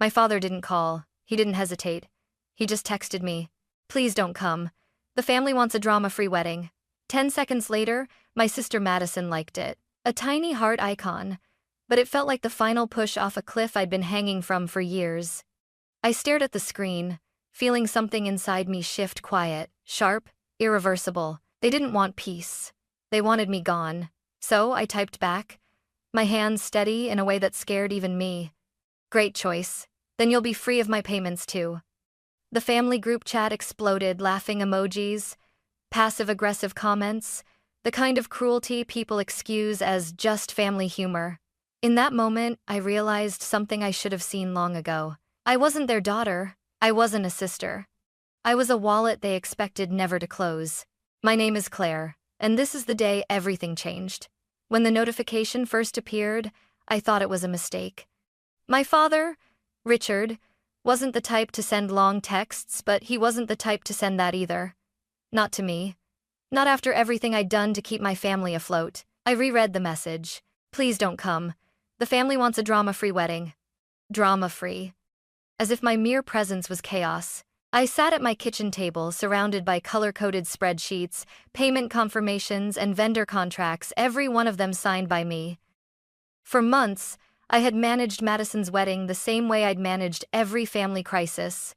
My father didn't call. He didn't hesitate. He just texted me. Please don't come. The family wants a drama-free wedding. 10 seconds later, my sister Madison liked it. A tiny heart icon. But it felt like the final push off a cliff I'd been hanging from for years. I stared at the screen, feeling something inside me shift quiet, sharp, irreversible. They didn't want peace. They wanted me gone. So I typed back, my hands steady in a way that scared even me. Great choice. Then you'll be free of my payments too. The family group chat exploded, laughing emojis, passive-aggressive comments, the kind of cruelty people excuse as just family humor. In that moment, I realized something I should have seen long ago. I wasn't their daughter. I wasn't a sister. I was a wallet they expected never to close. My name is Claire, and this is the day everything changed. When the notification first appeared, I thought it was a mistake. My father, Richard, wasn't the type to send long texts, but he wasn't the type to send that either. Not to me. Not after everything I'd done to keep my family afloat. I reread the message. Please don't come. The family wants a drama-free wedding. Drama-free. As if my mere presence was chaos. I sat at my kitchen table, surrounded by color-coded spreadsheets, payment confirmations, and vendor contracts, every one of them signed by me. For months, I had managed Madison's wedding the same way I'd managed every family crisis.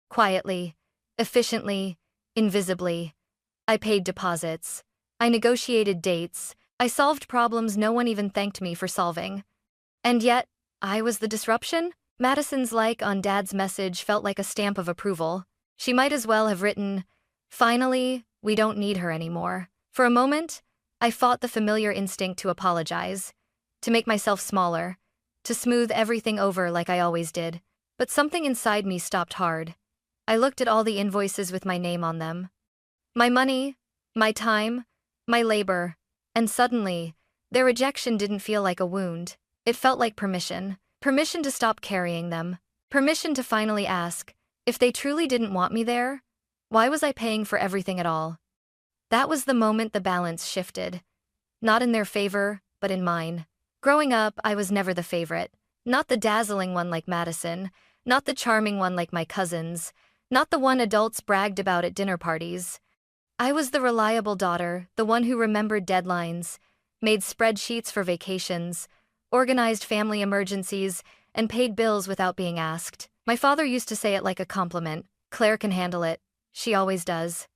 Quietly, efficiently, invisibly. I paid deposits. I negotiated dates. I solved problems no one even thanked me for solving. And yet, I was the disruption? Madison's like on Dad's message felt like a stamp of approval. She might as well have written, "Finally, we don't need her anymore." For a moment, I fought the familiar instinct to apologize, to make myself smaller, to smooth everything over like I always did. But something inside me stopped hard. I looked at all the invoices with my name on them. My money, my time, my labor, and suddenly, their rejection didn't feel like a wound. It felt like permission. Permission to stop carrying them. Permission to finally ask, if they truly didn't want me there, why was I paying for everything at all? That was the moment the balance shifted. Not in their favor, but in mine. Growing up, I was never the favorite. Not the dazzling one like Madison, not the charming one like my cousins, not the one adults bragged about at dinner parties. I was the reliable daughter, the one who remembered deadlines, made spreadsheets for vacations, organized family emergencies, and paid bills without being asked. My father used to say it like a compliment. Claire can handle it. She always does.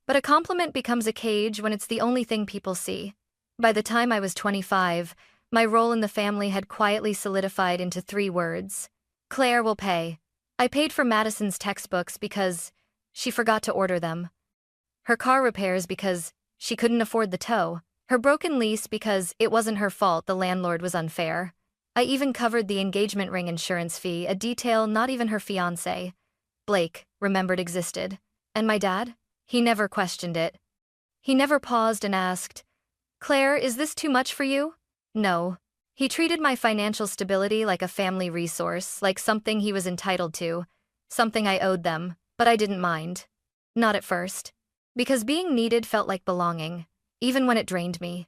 But a compliment becomes a cage when it's the only thing people see. By the time I was 25, my role in the family had quietly solidified into 3 words. Claire will pay. I paid for Madison's textbooks because she forgot to order them. Her car repairs because she couldn't afford the tow. Her broken lease because it wasn't her fault the landlord was unfair. I even covered the engagement ring insurance fee, a detail not even her fiancé, Blake, remembered existed. And my dad? He never questioned it. He never paused and asked, "Claire, is this too much for you?" No. He treated my financial stability like a family resource, like something he was entitled to, something I owed them, but I didn't mind. Not at first. Because being needed felt like belonging. Even when it drained me.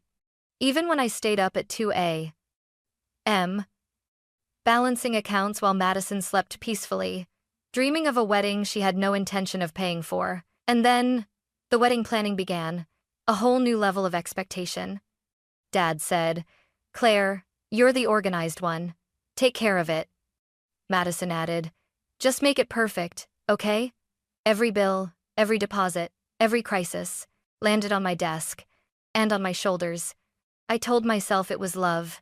Even when I stayed up at 2 a.m. balancing accounts while Madison slept peacefully, dreaming of a wedding she had no intention of paying for. And then, the wedding planning began, a whole new level of expectation. Dad said, "Claire, you're the organized one. Take care of it." Madison added, "Just make it perfect, okay?" Every bill, every deposit, every crisis, landed on my desk. And on my shoulders. I told myself it was love.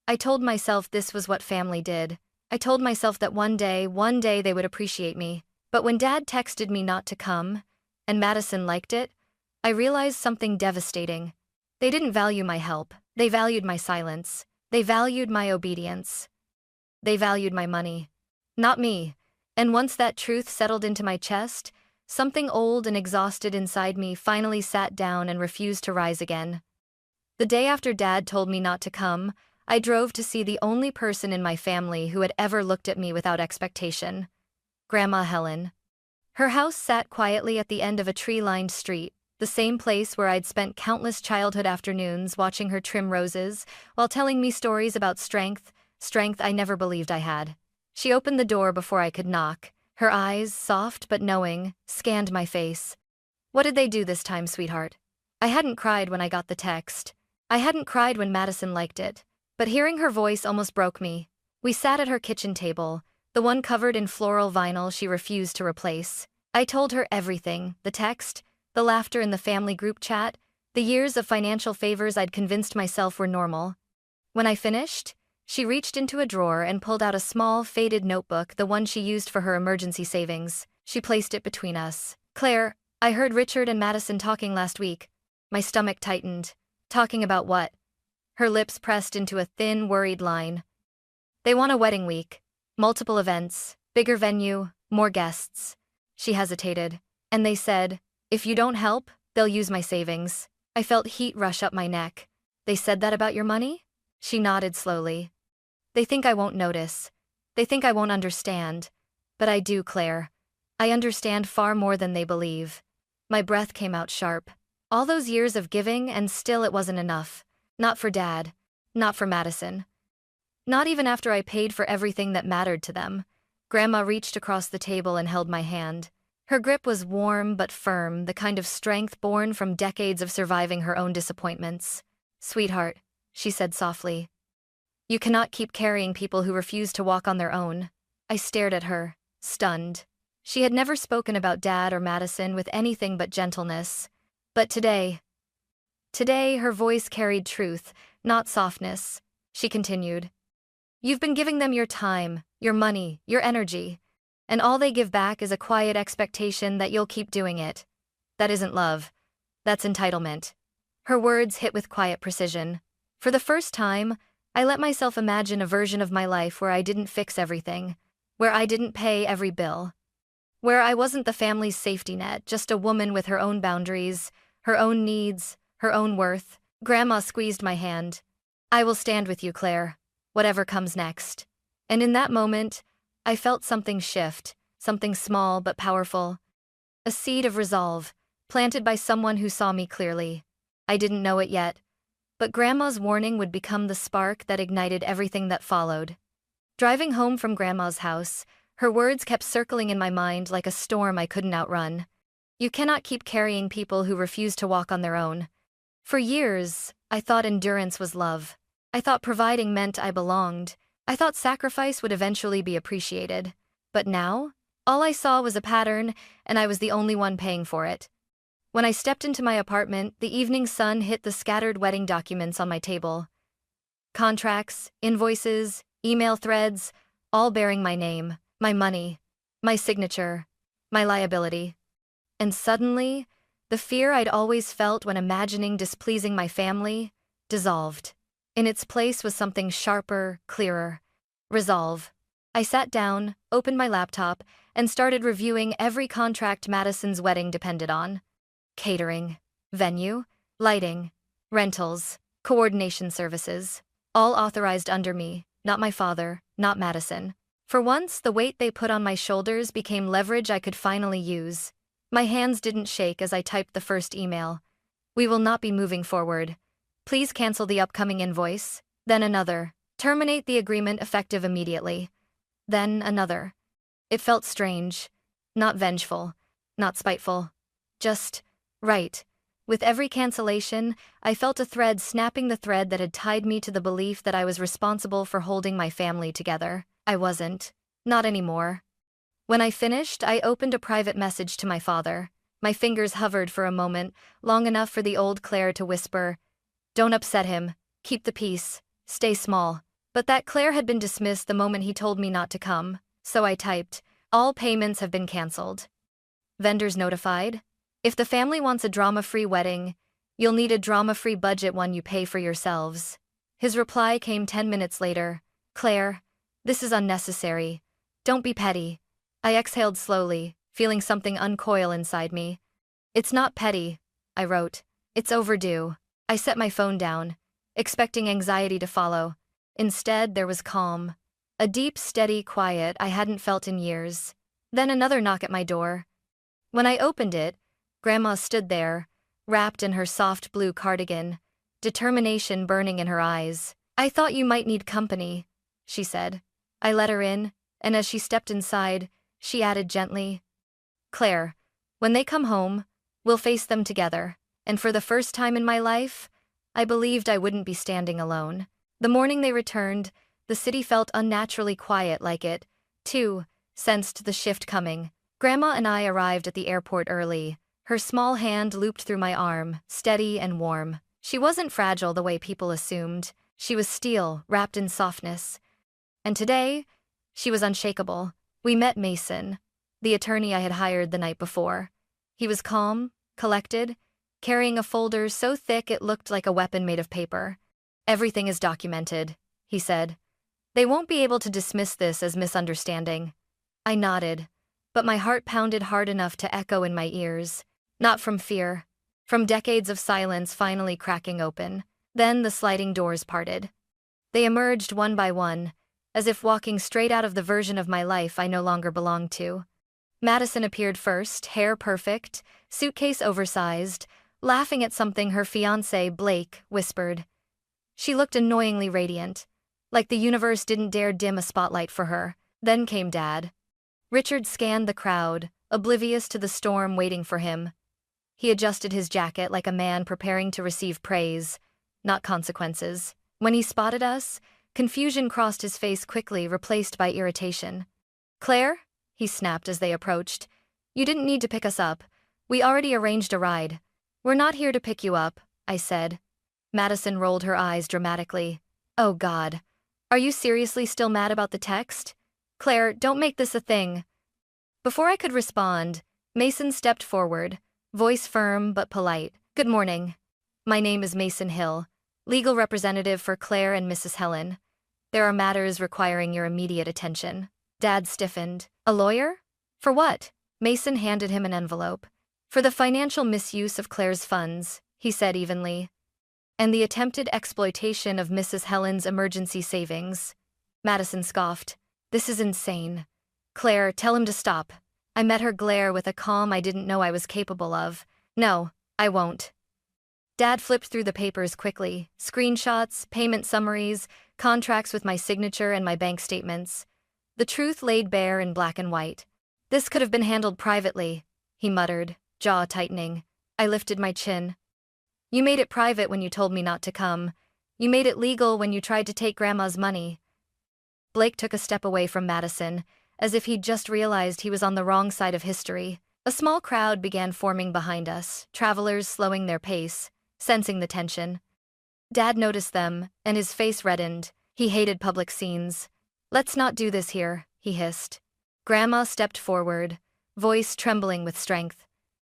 I told myself this was what family did. I told myself that one day they would appreciate me. But when Dad texted me not to come, and Madison liked it, I realized something devastating. They didn't value my help. They valued my silence. They valued my obedience. They valued my money. Not me. And once that truth settled into my chest, something old and exhausted inside me finally sat down and refused to rise again. The day after Dad told me not to come, I drove to see the only person in my family who had ever looked at me without expectation. Grandma Helen. Her house sat quietly at the end of a tree-lined street, the same place where I'd spent countless childhood afternoons watching her trim roses while telling me stories about strength I never believed I had. She opened the door before I could knock. Her eyes, soft but knowing, scanned my face. What did they do this time, sweetheart? I hadn't cried when I got the text. I hadn't cried when Madison liked it. But hearing her voice almost broke me. We sat at her kitchen table, the one covered in floral vinyl she refused to replace. I told her everything, the text, the laughter in the family group chat, the years of financial favors I'd convinced myself were normal. When I finished, she reached into a drawer and pulled out a small, faded notebook, the one she used for her emergency savings. She placed it between us. Claire, I heard Richard and Madison talking last week. My stomach tightened. Talking about what? Her lips pressed into a thin, worried line. They want a wedding week. Multiple events, bigger venue, more guests. She hesitated. And they said, if you don't help, they'll use my savings. I felt heat rush up my neck. They said that about your money? She nodded slowly. They think I won't notice. They think I won't understand. But I do, Claire. I understand far more than they believe. My breath came out sharp. All those years of giving, and still it wasn't enough. Not for Dad. Not for Madison. Not even after I paid for everything that mattered to them. Grandma reached across the table and held my hand. Her grip was warm but firm, the kind of strength born from decades of surviving her own disappointments. Sweetheart, she said softly. You cannot keep carrying people who refuse to walk on their own. I stared at her, stunned. She had never spoken about Dad or Madison with anything but gentleness. But today, her voice carried truth, not softness. She continued. You've been giving them your time, your money, your energy. And all they give back is a quiet expectation that you'll keep doing it. That isn't love. That's entitlement. Her words hit with quiet precision. For the first time, I let myself imagine a version of my life where I didn't fix everything, where I didn't pay every bill, where I wasn't the family's safety net, just a woman with her own boundaries, her own needs, her own worth. Grandma squeezed my hand. I will stand with you, Claire, whatever comes next. And in that moment, I felt something shift, something small but powerful. A seed of resolve, planted by someone who saw me clearly. I didn't know it yet, but Grandma's warning would become the spark that ignited everything that followed. Driving home from Grandma's house, her words kept circling in my mind like a storm I couldn't outrun. You cannot keep carrying people who refuse to walk on their own. For years, I thought endurance was love. I thought providing meant I belonged. I thought sacrifice would eventually be appreciated. But now, all I saw was a pattern, and I was the only one paying for it. When I stepped into my apartment, the evening sun hit the scattered wedding documents on my table. Contracts, invoices, email threads, all bearing my name, my money, my signature, my liability. And suddenly, the fear I'd always felt when imagining displeasing my family dissolved. In its place was something sharper, clearer. Resolve. I sat down, opened my laptop, and started reviewing every contract Madison's wedding depended on. Catering, venue, lighting, rentals, coordination services, all authorized under me, not my father, not Madison. For once, the weight they put on my shoulders became leverage I could finally use. My hands didn't shake as I typed the first email. We will not be moving forward. Please cancel the upcoming invoice. Then another. Terminate the agreement effective immediately. Then another. It felt strange. Not vengeful. Not spiteful. Just right. With every cancellation, I felt a thread snapping, the thread that had tied me to the belief that I was responsible for holding my family together. I wasn't. Not anymore. When I finished, I opened a private message to my father. My fingers hovered for a moment, long enough for the old Claire to whisper, "Don't upset him. Keep the peace. Stay small." But that Claire had been dismissed the moment he told me not to come, so I typed, "All payments have been canceled. Vendors notified. If the family wants a drama-free wedding, you'll need a drama-free budget, one you pay for yourselves." His reply came 10 minutes later. "Claire, this is unnecessary. Don't be petty." I exhaled slowly, feeling something uncoil inside me. "It's not petty," I wrote. "It's overdue." I set my phone down, expecting anxiety to follow. Instead, there was calm. A deep, steady quiet I hadn't felt in years. Then another knock at my door. When I opened it, Grandma stood there, wrapped in her soft blue cardigan, determination burning in her eyes. "I thought you might need company," she said. I let her in, and as she stepped inside, she added gently, "Claire, when they come home, we'll face them together." And for the first time in my life, I believed I wouldn't be standing alone. The morning they returned, the city felt unnaturally quiet, like it, too, sensed the shift coming. Grandma and I arrived at the airport early, her small hand looped through my arm, steady and warm. She wasn't fragile the way people assumed. She was steel, wrapped in softness. And today, she was unshakable. We met Mason, the attorney I had hired the night before. He was calm, collected, carrying a folder so thick it looked like a weapon made of paper. "Everything is documented," he said. "They won't be able to dismiss this as misunderstanding." I nodded, but my heart pounded hard enough to echo in my ears. Not from fear, from decades of silence finally cracking open. Then the sliding doors parted. They emerged one by one, as if walking straight out of the version of my life I no longer belonged to. Madison appeared first, hair perfect, suitcase oversized, laughing at something her fiancé, Blake, whispered. She looked annoyingly radiant, like the universe didn't dare dim a spotlight for her. Then came Dad. Richard scanned the crowd, oblivious to the storm waiting for him. He adjusted his jacket like a man preparing to receive praise, not consequences. When he spotted us, confusion crossed his face quickly, replaced by irritation. "Claire?" he snapped as they approached. "You didn't need to pick us up. We already arranged a ride." "We're not here to pick you up," I said. Madison rolled her eyes dramatically. "Oh God. Are you seriously still mad about the text? Claire, don't make this a thing." Before I could respond, Mason stepped forward, voice firm but polite. "Good morning. My name is Mason Hill, legal representative for Claire and Mrs. Helen. There are matters requiring your immediate attention." Dad stiffened. "A lawyer? For what?" Mason handed him an envelope. "For the financial misuse of Claire's funds," he said evenly, "and the attempted exploitation of Mrs. Helen's emergency savings." Madison scoffed. "This is insane. Claire, tell him to stop." I met her glare with a calm I didn't know I was capable of. "No, I won't." Dad flipped through the papers quickly, screenshots, payment summaries, contracts with my signature and my bank statements. The truth laid bare in black and white. "This could have been handled privately," he muttered, jaw tightening. I lifted my chin. "You made it private when you told me not to come. You made it legal when you tried to take Grandma's money." Blake took a step away from Madison, as if he'd just realized he was on the wrong side of history. A small crowd began forming behind us, travelers slowing their pace, sensing the tension. Dad noticed them, and his face reddened. He hated public scenes. "Let's not do this here," he hissed. Grandma stepped forward, voice trembling with strength.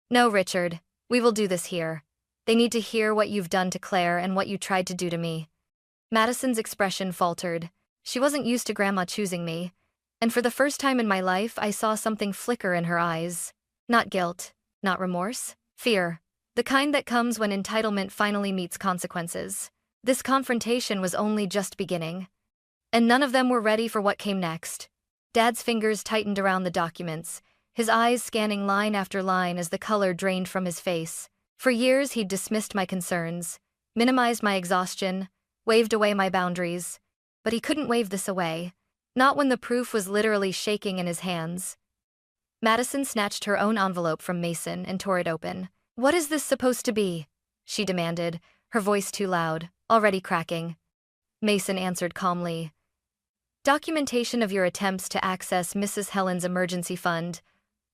"No, Richard, we will do this here. They need to hear what you've done to Claire and what you tried to do to me." Madison's expression faltered. She wasn't used to Grandma choosing me, and for the first time in my life I saw something flicker in her eyes. Not guilt, not remorse, fear. The kind that comes when entitlement finally meets consequences. This confrontation was only just beginning. And none of them were ready for what came next. Dad's fingers tightened around the documents, his eyes scanning line after line as the color drained from his face. For years he'd dismissed my concerns, minimized my exhaustion, waved away my boundaries. But he couldn't wave this away. Not when the proof was literally shaking in his hands. Madison snatched her own envelope from Mason and tore it open. "What is this supposed to be?" she demanded, her voice too loud, already cracking. Mason answered calmly. "Documentation of your attempts to access Mrs. Helen's emergency fund,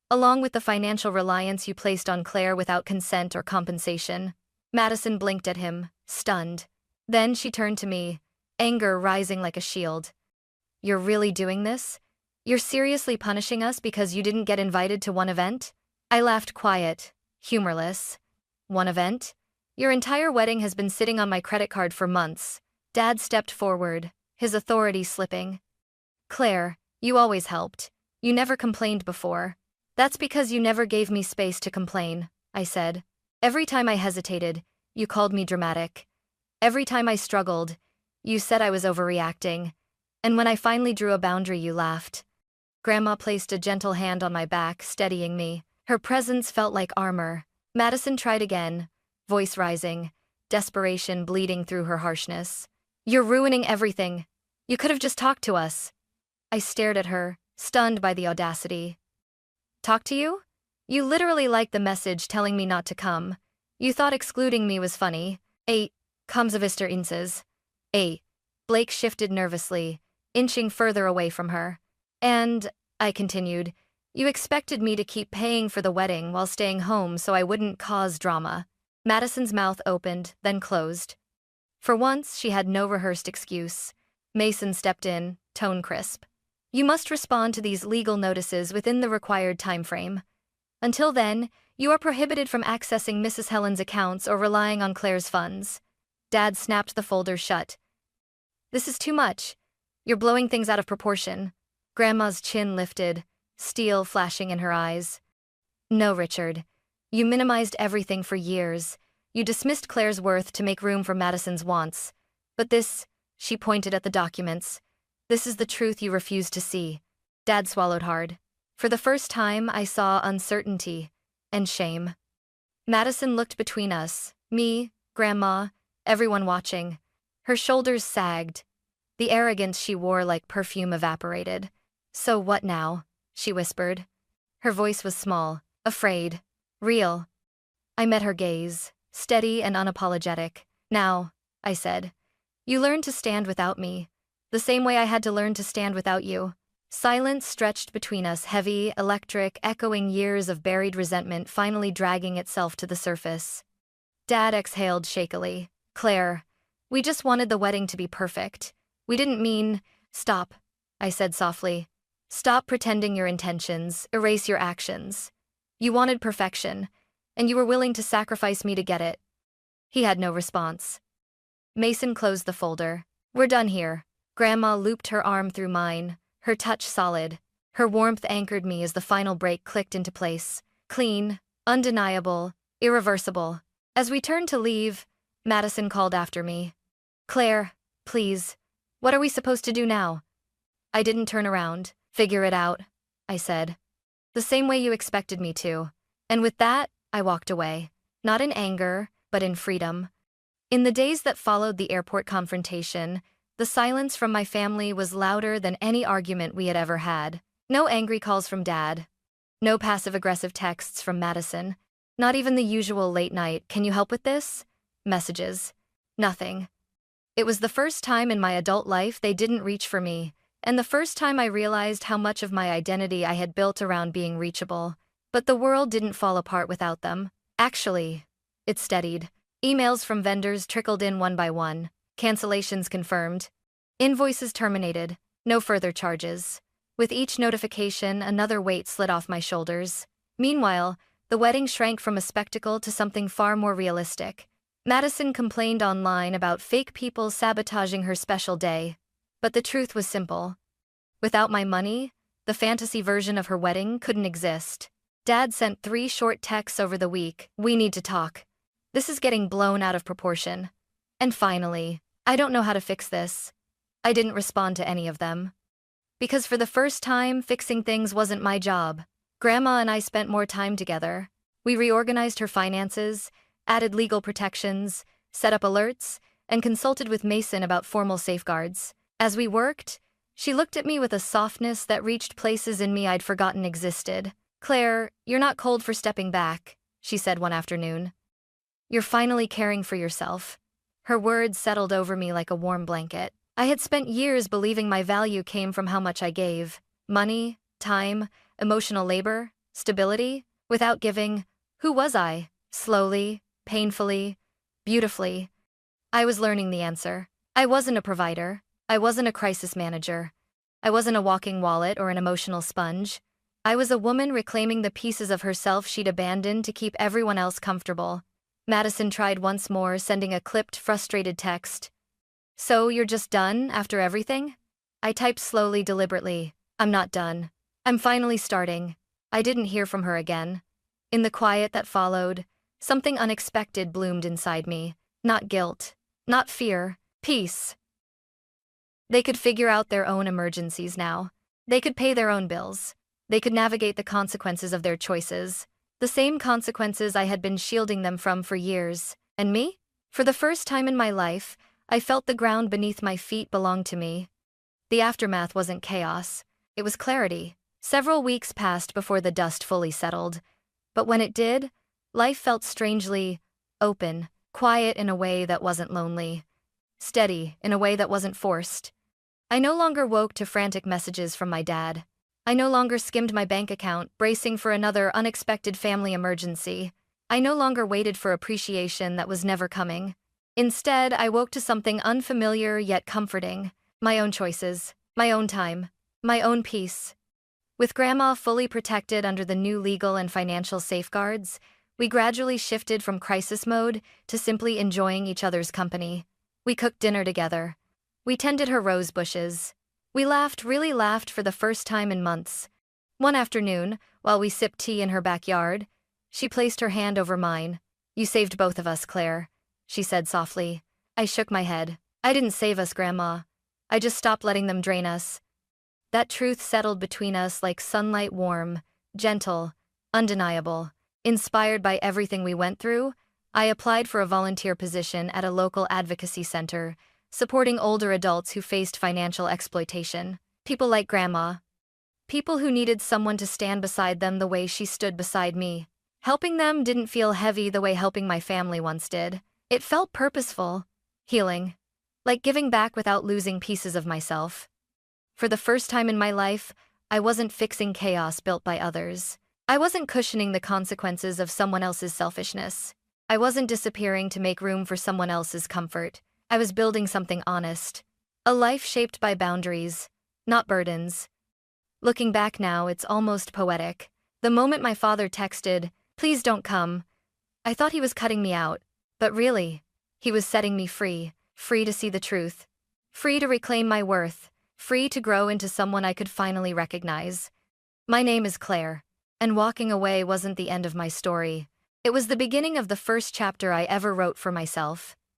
along with the financial reliance you placed on Claire without consent or compensation." Madison blinked at him, stunned. Then she turned to me, anger rising like a shield. "You're really doing this? You're seriously punishing us because you didn't get invited to one event?" I laughed quiet, humorless. "One event? Your entire wedding has been sitting on my credit card for months." Dad stepped forward, his authority slipping. "Claire, you always helped. You never complained before." "That's because you never gave me space to complain," I said. "Every time I hesitated, you called me dramatic. Every time I struggled, you said I was overreacting. And when I finally drew a boundary, you laughed." Grandma placed a gentle hand on my back, steadying me. Her presence felt like armor. Madison tried again, voice rising, desperation bleeding through her harshness. "You're ruining everything. You could have just talked to us." I stared at her, stunned by the audacity. Talk to you? You literally liked the message telling me not to come. You thought excluding me was funny. 8. Comes of Easter inces. 8. Blake shifted nervously, inching further away from her. And, I continued, you expected me to keep paying for the wedding while staying home so I wouldn't cause drama. Madison's mouth opened, then closed. For once, she had no rehearsed excuse. Mason stepped in, tone crisp. You must respond to these legal notices within the required time frame. Until then, you are prohibited from accessing Mrs. Helen's accounts or relying on Claire's funds. Dad snapped the folder shut. This is too much. You're blowing things out of proportion. Grandma's chin lifted, steel flashing in her eyes. No, Richard. You minimized everything for years. You dismissed Claire's worth to make room for Madison's wants. But this, she pointed at the documents, this is the truth you refused to see. Dad swallowed hard. For the first time, I saw uncertainty and shame. Madison looked between us, me, Grandma, everyone watching. Her shoulders sagged. The arrogance she wore like perfume evaporated. So what now? She whispered. Her voice was small, afraid, real. I met her gaze, steady and unapologetic. Now, I said, you learned to stand without me, the same way I had to learn to stand without you. Silence stretched between us, heavy, electric, echoing years of buried resentment finally dragging itself to the surface. Dad exhaled shakily. Claire, we just wanted the wedding to be perfect. We didn't mean— Stop, I said softly. Stop pretending your intentions, erase your actions. You wanted perfection, and you were willing to sacrifice me to get it. He had no response. Mason closed the folder. We're done here. Grandma looped her arm through mine, her touch solid. Her warmth anchored me as the final break clicked into place. Clean, undeniable, irreversible. As we turned to leave, Madison called after me. Claire, please, what are we supposed to do now? I didn't turn around. Figure it out, I said. The same way you expected me to. And with that, I walked away. Not in anger, but in freedom. In the days that followed the airport confrontation, the silence from my family was louder than any argument we had ever had. No angry calls from Dad. No passive-aggressive texts from Madison. Not even the usual late night, "Can you help with this?" messages. Nothing. It was the first time in my adult life they didn't reach for me, and the first time I realized how much of my identity I had built around being reachable. But the world didn't fall apart without them. Actually, it steadied. Emails from vendors trickled in one by one. Cancellations confirmed. Invoices terminated. No further charges. With each notification, another weight slid off my shoulders. Meanwhile, the wedding shrank from a spectacle to something far more realistic. Madison complained online about fake people sabotaging her special day. But the truth was simple. Without my money, the fantasy version of her wedding couldn't exist. Dad sent 3 short texts over the week. We need to talk. This is getting blown out of proportion. And finally, I don't know how to fix this. I didn't respond to any of them. Because for the first time, fixing things wasn't my job. Grandma and I spent more time together. We reorganized her finances, added legal protections, set up alerts, and consulted with Mason about formal safeguards. As we worked, she looked at me with a softness that reached places in me I'd forgotten existed. Claire, you're not cold for stepping back, she said one afternoon. You're finally caring for yourself. Her words settled over me like a warm blanket. I had spent years believing my value came from how much I gave. Money, time, emotional labor, stability. Without giving, who was I? Slowly, painfully, beautifully. I was learning the answer. I wasn't a provider. I wasn't a crisis manager. I wasn't a walking wallet or an emotional sponge. I was a woman reclaiming the pieces of herself she'd abandoned to keep everyone else comfortable. Madison tried once more, sending a clipped, frustrated text. So you're just done after everything? I typed slowly, deliberately. I'm not done. I'm finally starting. I didn't hear from her again. In the quiet that followed, something unexpected bloomed inside me. Not guilt. Not fear. Peace. They could figure out their own emergencies now. They could pay their own bills. They could navigate the consequences of their choices. The same consequences I had been shielding them from for years. And me? For the first time in my life, I felt the ground beneath my feet belonged to me. The aftermath wasn't chaos. It was clarity. Several weeks passed before the dust fully settled, but when it did, life felt strangely open, quiet in a way that wasn't lonely, steady in a way that wasn't forced. I no longer woke to frantic messages from my dad. I no longer skimmed my bank account, bracing for another unexpected family emergency. I no longer waited for appreciation that was never coming. Instead, I woke to something unfamiliar yet comforting: my own choices, my own time, my own peace. With Grandma fully protected under the new legal and financial safeguards, we gradually shifted from crisis mode to simply enjoying each other's company. We cooked dinner together. We tended her rose bushes. We laughed, really laughed for the first time in months. One afternoon, while we sipped tea in her backyard, she placed her hand over mine. "You saved both of us, Claire," she said softly. I shook my head. "I didn't save us, Grandma. I just stopped letting them drain us." That truth settled between us like sunlight, warm, gentle, undeniable. Inspired by everything we went through, I applied for a volunteer position at a local advocacy center, supporting older adults who faced financial exploitation. People like Grandma. People who needed someone to stand beside them the way she stood beside me. Helping them didn't feel heavy the way helping my family once did. It felt purposeful, healing, like giving back without losing pieces of myself. For the first time in my life, I wasn't fixing chaos built by others. I wasn't cushioning the consequences of someone else's selfishness. I wasn't disappearing to make room for someone else's comfort. I was building something honest. A life shaped by boundaries, not burdens. Looking back now, it's almost poetic. The moment my father texted, "Please don't come," I thought he was cutting me out. But really, he was setting me free. Free to see the truth. Free to reclaim my worth. Free to grow into someone I could finally recognize. My name is Claire, and walking away wasn't the end of my story. It was the beginning of the first chapter I ever wrote for myself.